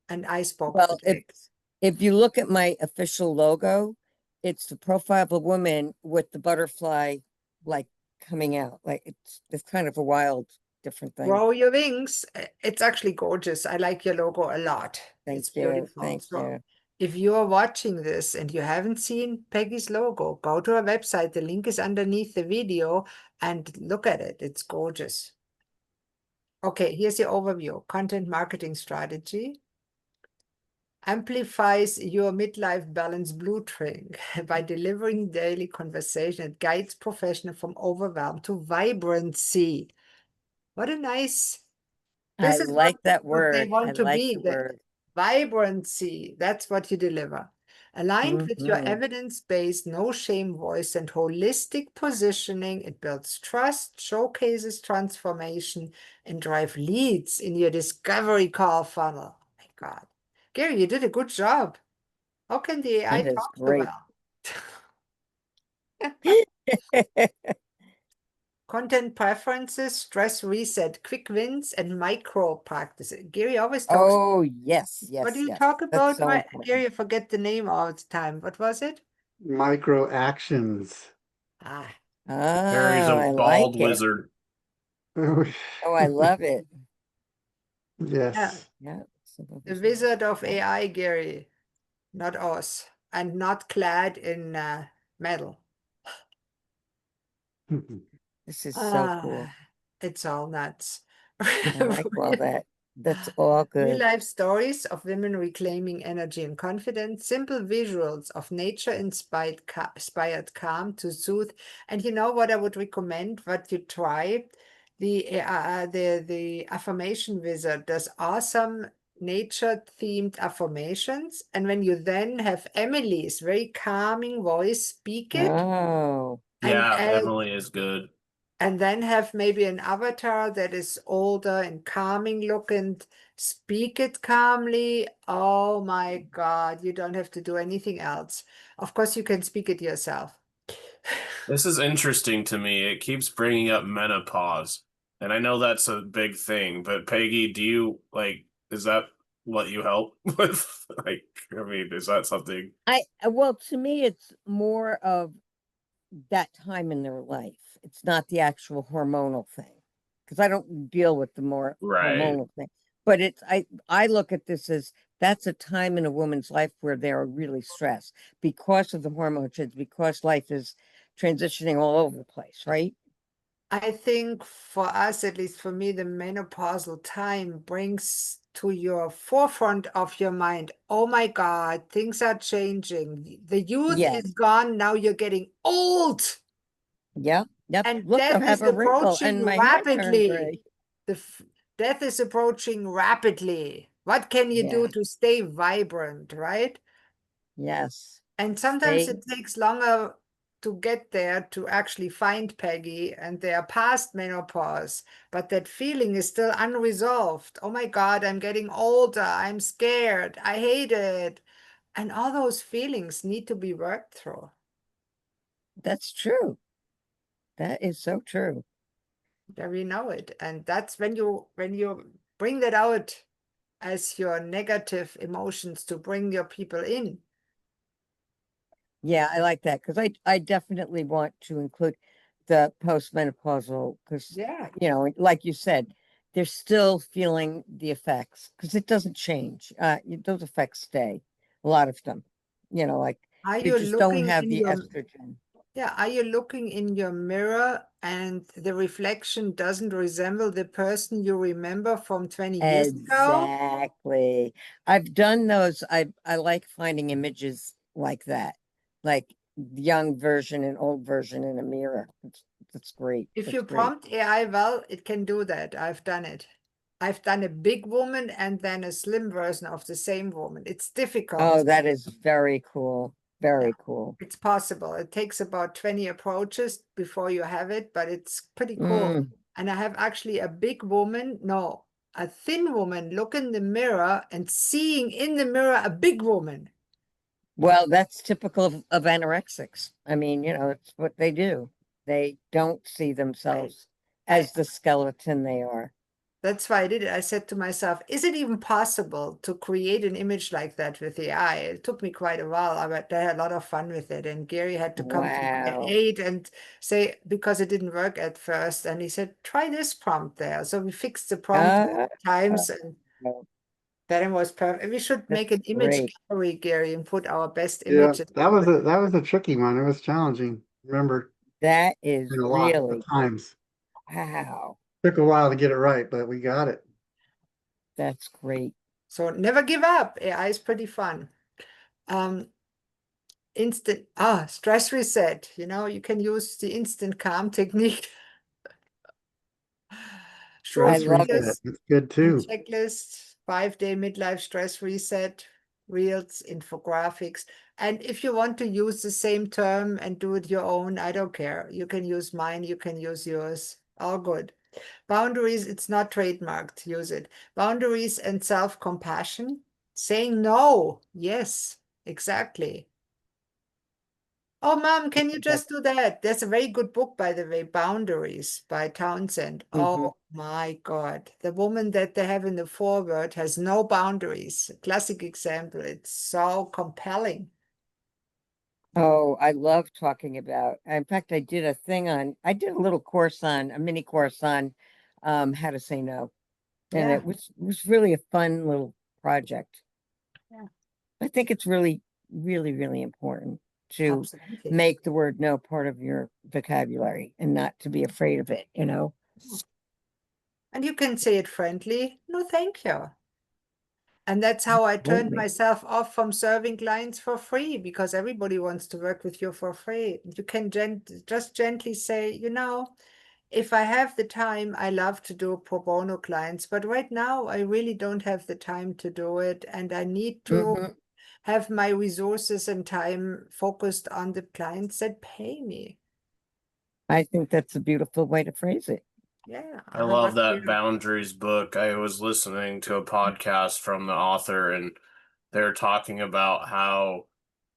And I spoke the Well, text. if you look at my official logo, it's the profile of a woman with the butterfly like coming out. Like it's kind of a wild, different thing. Grow your wings. It's actually gorgeous. I like your logo a lot. Thank It's you. beautiful. Thank So you. if you're watching this and you haven't seen Peggy's logo, go to her website. The link is underneath the video and look at it. It's gorgeous. Okay, here's the overview. Content marketing strategy. Amplifies your midlife balance blueprint by delivering daily conversation. It guides professional from overwhelm to vibrancy. What a nice. I This is like that what they word. want I to like be. the The word. vibrancy. That's what you deliver. Aligned with your Mhm. evidence-based, no-shame voice and holistic positioning, it builds trust, showcases transformation, and drive leads in your discovery call funnel. Oh my God. Gary, you did a good job. How can the AI That is talk so great. well? Content preferences, stress reset, quick wins, and micro practices. Gary always talks. Oh, yes, yes, What do you yes. talk That's about? so important. Gary, I forget the name all the time. What was it? Micro actions. Ah, Barry's Oh, a I bald like it. wizard. Oh, I love it. Yes. Yeah. The wizard of AI, Gary, not us, and not clad in metal. This is so cool. It's all nuts. I like all that. That's all Real good. life stories of women reclaiming energy and confidence, simple visuals of nature inspired calm to soothe. And you know what I would recommend? What you try? The affirmation wizard does awesome nature themed affirmations. And when you then have Emily's very calming voice speak it, Oh, and Yeah, add Emily is good. and then have maybe an avatar that is older and calming look and speak it calmly. Oh my God, you don't have to do anything else. Of course, you can speak it yourself. This is interesting to me. It keeps bringing up menopause. And I know that's a big thing, but Peggy, do you like, is that what you help with? Like, I mean, is that something? well, to me, it's more of that time in their life. It's not the actual hormonal thing, because I don't deal with the more Right. hormonal thing. But I look at this as that's a time in a woman's life where they're really stressed because of the hormone change, because life is transitioning all over the place, right? I think for us, at least for me, the menopausal time brings to your forefront of your mind, oh my God, things are changing. The youth Yeah. is gone. Now you're getting old. Yeah. Yep. And Look, I death have is a wrinkle and approaching my hair turned rapidly. gray. Death is approaching rapidly. What can you do Yeah. to stay vibrant, right? Yes. And sometimes Stay. it takes longer to get there to actually find Peggy, and they are past menopause, but that feeling is still unresolved. Oh my God, I'm getting older. I'm scared. I hate it. And all those feelings need to be worked through. That's true. That is so true. There we know it. And that's when you bring that out as your negative emotions to bring your people in. Yeah, I like that because I definitely want to include the postmenopausal because Yeah. like you said, they're still feeling the effects because it doesn't change. Those effects stay, a lot of them. Like Are they you just don't looking have in the your estrogen. Yeah, are you looking in your mirror and the reflection doesn't resemble the person you remember from 20 years ago? Exactly. I've done those. I like finding images like that, like young version and old version in a mirror. That's great. If That's you great. prompt AI well, it can do that. I've done it. I've done a big woman and then a slim version of the same woman. It's difficult. Oh, that is very cool. Yeah, Very cool. it's possible. It takes about 20 approaches before you have it, but it's pretty cool. Mm. And I have actually a big woman, no, a thin woman look in the mirror and seeing in the mirror a big woman. Well, that's typical of anorexics. I mean, it's what they do. They don't see themselves I as the skeleton they are. That's why I did it. I said to myself, is it even possible to create an image like that with AI? It took me quite a while, but I had a lot of fun with it. And Gary had to come to my Wow. aid and say, because it didn't work at first. And he said, try this prompt there. So we fixed the prompt Uh, times and then it was perfect. We should make an that's image great. gallery, Gary, and put our best Yeah, images. that was a tricky one. It was challenging. Remember, That is a lot of really, times. wow. Took a while to get it right, but we got it. That's great. So never give up. AI is pretty fun. Um, stress reset. You can use the instant calm technique. I Short Stress love it. reset. videos It's good and too. checklists, 5-day midlife stress reset, reels, infographics. And if you want to use the same term and do it your own, I don't care. You can use mine, you can use yours. All good. Boundaries, it's not trademarked. Use it. Boundaries and self-compassion. Saying no. Yes, exactly. Oh, Mom, can you That's just do that? There's a very good book, by the way, Boundaries by Townsend. mhm. Oh my God. The woman that they have in the foreword has no boundaries. Classic example. It's so compelling. Oh, I love talking about. In fact, I did a mini course on how to say no. And Yeah. it was really a fun little project. Yeah. I think it's really, really, really important to Absolutely. make the word no part of your vocabulary and not to be afraid of it, you know? And you can say it friendly, no, thank you. And that's how I turned Absolutely. myself off from serving clients for free, because everybody wants to work with you for free. You can just gently say, you know, if I have the time, I love to do pro bono clients, but right now I really don't have the time to do it. And I need to Mhm. have my resources and time focused on the clients that pay me. I think that's a beautiful way to phrase it. Yeah. I love that Yeah. boundaries book. I was listening to a podcast from the author, and they're talking about how,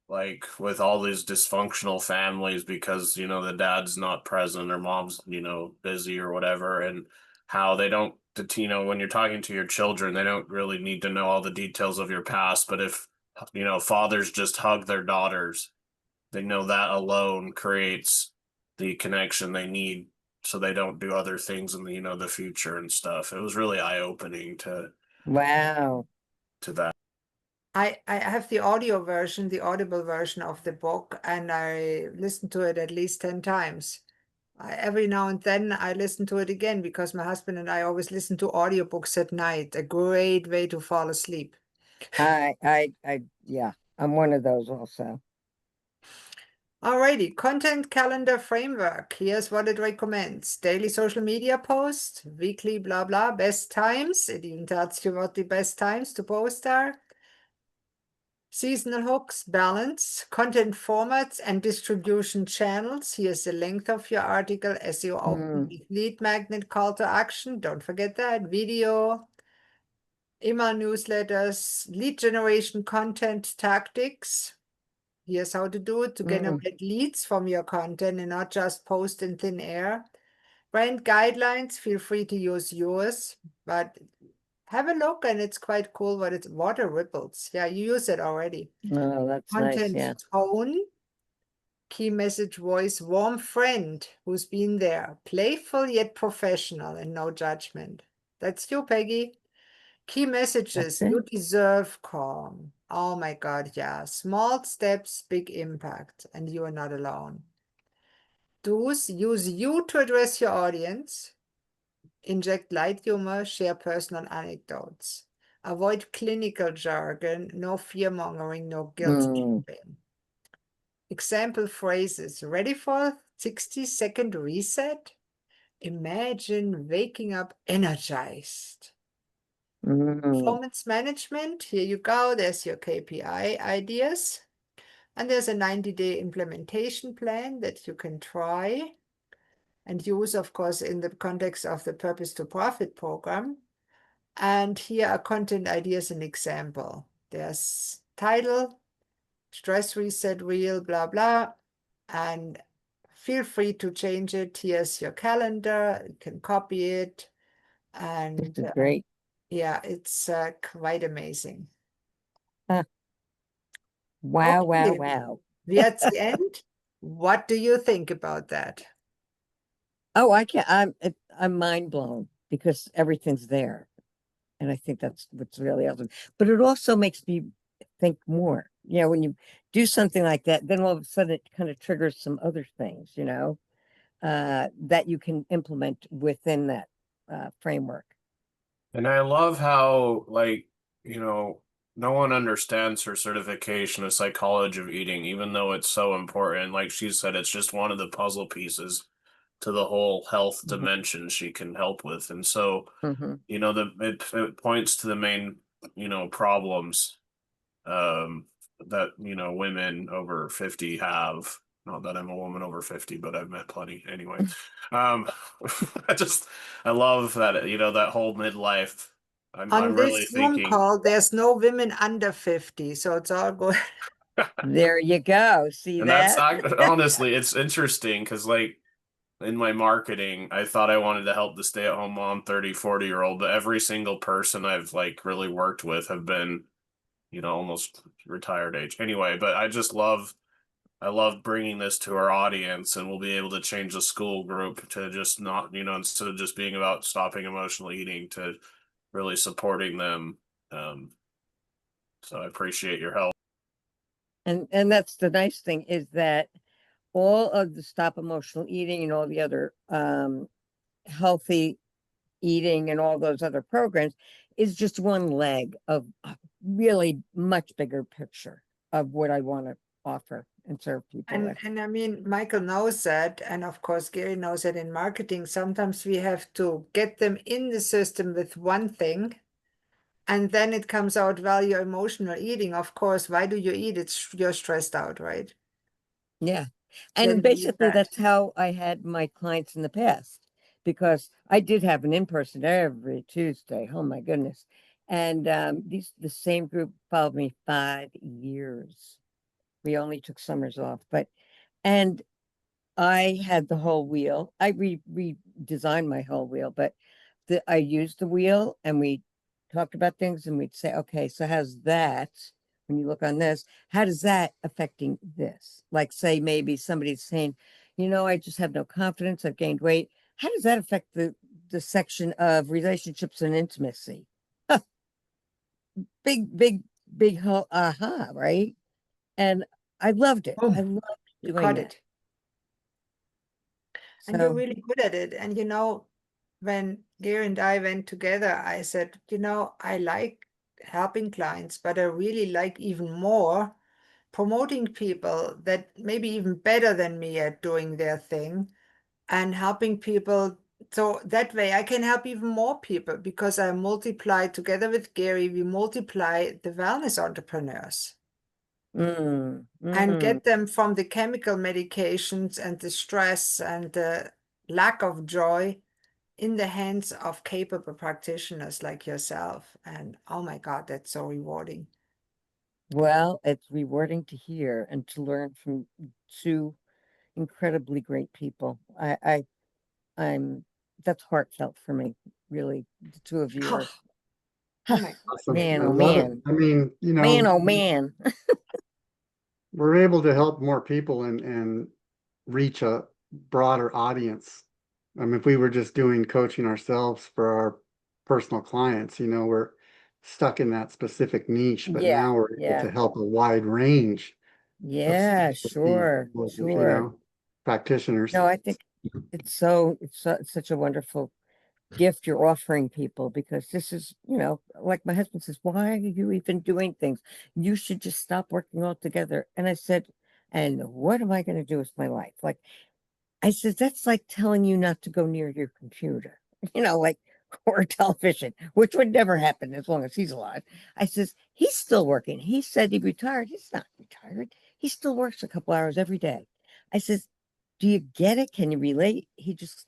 like, with all these dysfunctional families, because, you know, the dad's not present or mom's, you know, busy or whatever, and how they don't, you know, when you're talking to your children, they don't really need to know all the details of your past. But if, you know, fathers just hug their daughters, they know that alone creates the connection they need so they don't do other things in the, you know, the future and stuff. It was really eye-opening Wow. to that. I have the audio version, the audible version of the book, and I listened to it at least 10 times. Every now and then I listen to it again, because my husband and I always listen to audiobooks at night, a great way to fall asleep. Yeah, I'm one of those also. Alrighty, content calendar framework. Here's what it recommends. Daily social media post, weekly blah blah, best times. It even tells you what the best times to post are. Seasonal hooks, balance, content formats and distribution channels. Here's the length of your article, SEO open, lead magnet, call to action. Don't forget that. Video, email newsletters, lead generation content tactics. Here's how to do it to generate leads from your content and not just post in thin air. Brand guidelines, feel free to use yours, but have a look, and it's quite cool what it's water ripples. Yeah, you use it already. Oh, that's nice. Content Yeah. tone, key message voice, warm friend who's been there, playful yet professional and no judgment. That's you, Peggy. Key messages, That's it. you deserve calm. Oh my God, yeah. Small steps, big impact, and you are not alone. Do's, use you to address your audience. Inject light humor, share personal anecdotes. Avoid clinical jargon, no fear-mongering, no guilt-tripping. Example phrases, ready for 60-second reset? Imagine waking up energized. Performance management, here you go, there's your KPI ideas. And there's a 90-day implementation plan that you can try and use, of course, in the context of the Purpose to Profit program. And here are content ideas and example. There's title, stress reset reel, blah, blah. And feel free to change it. Here's your calendar. You can copy it. And This is great. yeah, it's quite amazing. Wow, wow, Okay, wow. we're at the end. What do you think about that? Oh, I'm mind blown because everything's there. And I think that's what's really awesome. But it also makes me think more. You know, when you do something like that, then all of a sudden it kind of triggers some other things, you know, that you can implement within that framework. And I love how, like, you know, no one understands her certification of psychology of eating, even though it's so important. Like she said, it's just one of the puzzle pieces to the whole health dimension she can help with. And so, you know, it points to the main, you know, problems that, you know, women over 50 have. Not that I'm a woman over 50, but I've met plenty anyway. I love that, you know, that whole midlife. On I'm really this Zoom thinking, call, there's no women under 50, so it's all good. There you go. See and that's that? honestly, it's interesting because, like, in my marketing, I thought I wanted to help the stay-at-home mom 30, 40-year-old, but every single person I've like really worked with have been, you know, almost retired age anyway. But I just love I love bringing this to our audience, and we'll be able to change the school group to just not, instead of just being about stopping emotional eating, to really supporting them. So I appreciate your help. And that's the nice thing, is that all of the Stop Emotional Eating and all the other healthy eating and all those other programs is just one leg of a really much bigger picture of what I want to offer and serve people with. And I mean, Michael knows that, and of course Gary knows that in marketing, sometimes we have to get them in the system with one thing, and then it comes out, well, you're emotional eating. Of course, why do you eat? You're stressed out, right? Yeah. Then And we use basically that. that's how I had my clients in the past, because I did have an in-person every Tuesday. Oh my goodness. And the same group followed me 5 years. We only took summers off, and I had the whole wheel. I redesigned my whole wheel, but I used the wheel, and we talked about things, and we'd say, okay, so how's that, when you look on this, how does that affecting this? Like, say maybe somebody's saying, I just have no confidence, I've gained weight. How does that affect the section of relationships and intimacy? Big whole aha, right? And I loved it. I Boom. loved You doing caught that. it. And you're So really good at it. And when Gary and I went together, I said, I like helping clients, but I really like even more promoting people that maybe even better than me at doing their thing, and helping people. So that way I can help even more people, because I multiply together with Gary, we multiply the wellness entrepreneurs and get them from the chemical medications and the stress and the lack of joy in the hands of capable practitioners like yourself. And oh my God, that's so rewarding. Well, it's rewarding to hear and to learn from two incredibly great people. I'm that's heartfelt for me, really. The two of you are, Oh my God. Awesome. man, I oh love it. man, I mean, man, oh man. we're able to help more people and reach a broader audience. I mean, if we were just doing coaching ourselves for our personal clients, we're stuck in that specific niche, but Yeah, now we're able yeah, to help a wide range of yeah, people, sure. practitioners. No, I think it's such a wonderful gift you're offering people, because this is, like my husband says, why are you even doing things? You should just stop working altogether. And I said, and what am I going to do with my life? Like, I said, that's like telling you not to go near your computer, like, or television, which would never happen as long as he's alive. I says, he's still working. He said he retired. He's not retired. He still works a couple hours every day. I says, do you get it? Can you relate? He just,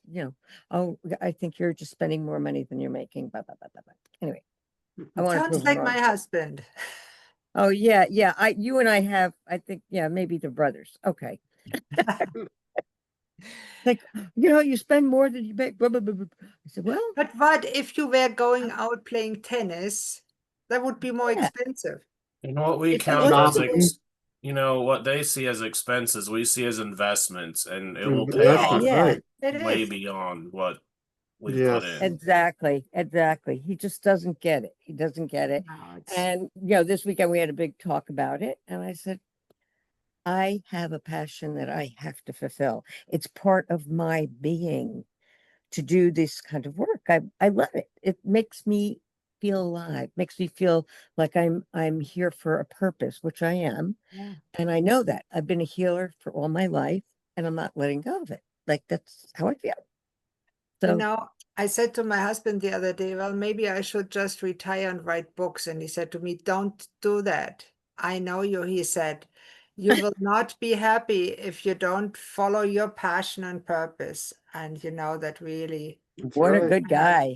oh, I think you're just spending more money than you're making. Blah, blah, blah, blah, blah. Anyway, I want to Sounds prove him like my wrong. husband. Oh, yeah, yeah. You and I have, I think, yeah, maybe the brothers. Okay. Like, you spend more than you make. Blah, blah, blah, blah. I said, well, But what if you were going out playing tennis? That would be more yeah. expensive. And what we If you count would as Shopping. what they see as expenses, we see as investments, and it will pay Yeah, off Investment, Yeah, right? it way is. beyond what we've put Yes. in. exactly. He just doesn't get it. He doesn't get it. No, And, this weekend we had a big talk about it. And I said, I have a passion that I have to fulfill. It's part of my being to do this kind of work. I love it. It makes me feel alive, makes me feel like I'm here for a purpose, which I am. yeah. And I know that. I've been a healer for all my life, and I'm not letting go of it. Like, that's how I feel. So I said to my husband the other day, well, maybe I should just retire and write books. And he said to me, don't do that. I know you, he said. You will not be happy if you don't follow your passion and purpose. And that really That's what a right. good guy.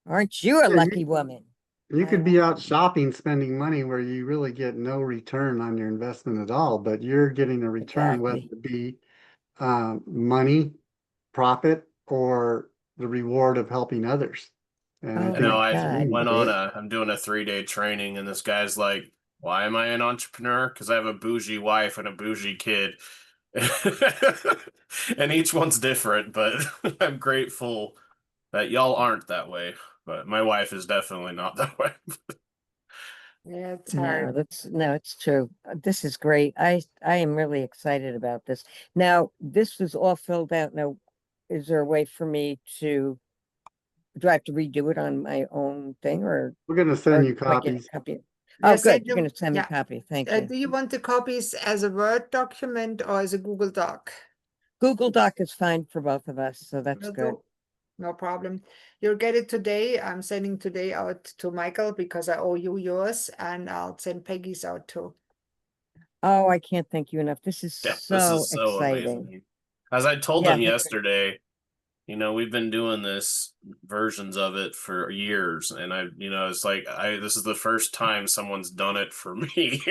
Aren't you a Yeah, lucky woman? you I could know. be out shopping, spending money where you really get no return on your investment at all, but you're getting a return, whether Exactly. it be money, profit, or the reward of helping others. And I Oh I know think my I God. exchange, went on right? I'm doing a 3-day training, and this guy's like, Why am I an entrepreneur? Because I have a bougie wife and a bougie kid. And each one's different, but I'm grateful that y'all aren't that way. But my wife is definitely not that way. Yeah, it's No, hard. it's true. This is great. I am really excited about this. Now, this was all filled out. Now, is there a way for me to, do I have to redo it on my own thing, or We're gonna or send you do I get a copies. copy? Yeah, Oh, send good. You're them- gonna send me a yeah. copy. Thank you. Do you want the copies as a Word document or as a Google Doc? Google Doc is fine for both of us, so that's Will good. do. No problem. You'll get it today. I'm sending today out to Michael because I owe you yours, and I'll send Peggy's out too. Oh, I can't thank you enough. This is Yeah, this so is so exciting. amazing. As I told Yeah, them that's- yesterday, we've been doing this versions of it for years, and it's like this is the first time someone's done it for me.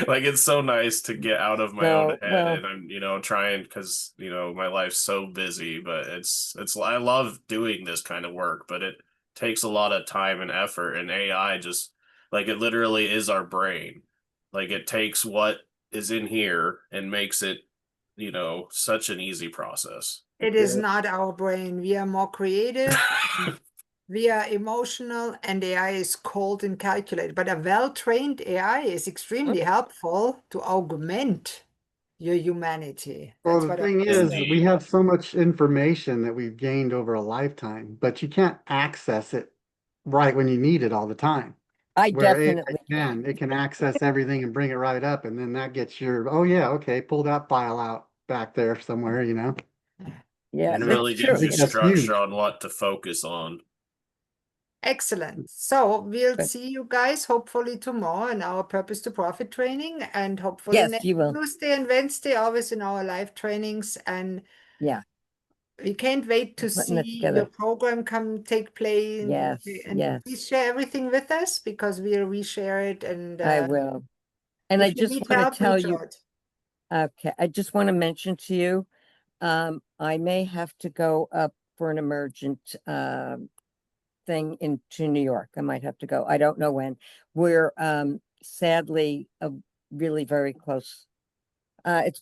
Like, it's so nice to get out of my own No, head, well, and I'm trying, because my life's so busy, but it's I love doing this kind of work, but it takes a lot of time and effort, and AI just, like, it literally is our brain. Like, it takes what is in here and makes it such an easy process. It is not our brain. We are more creative, we are emotional, and AI is cold and calculated. But a well-trained AI is extremely helpful to augment your humanity. Well, That's the what I thing always is, say. we have so much information that we've gained over a lifetime, but you can't access it right when you need it all the time. I Where AI definitely can, it can access everything and bring it right up, and then that gets your, oh yeah, okay, pull that file out back there somewhere, Yeah, And that's really true. gives you think that's huge. structure on what to focus on. Excellent. So we'll Good. see you guys hopefully tomorrow in our Purpose to Profit training, and hopefully Yes, next you will. Tuesday and Wednesday, always in our live trainings. And Yeah, we can't wait to putting it see together. your program take place. Yes, And yes, please share everything with us because we'll reshare it. And I will. And I if you just need want help, to tell reach you, out. okay, I just want to mention to you, I may have to go up for an emergent thing into New York. I might have to go. I don't know when. We're sadly really very close. It's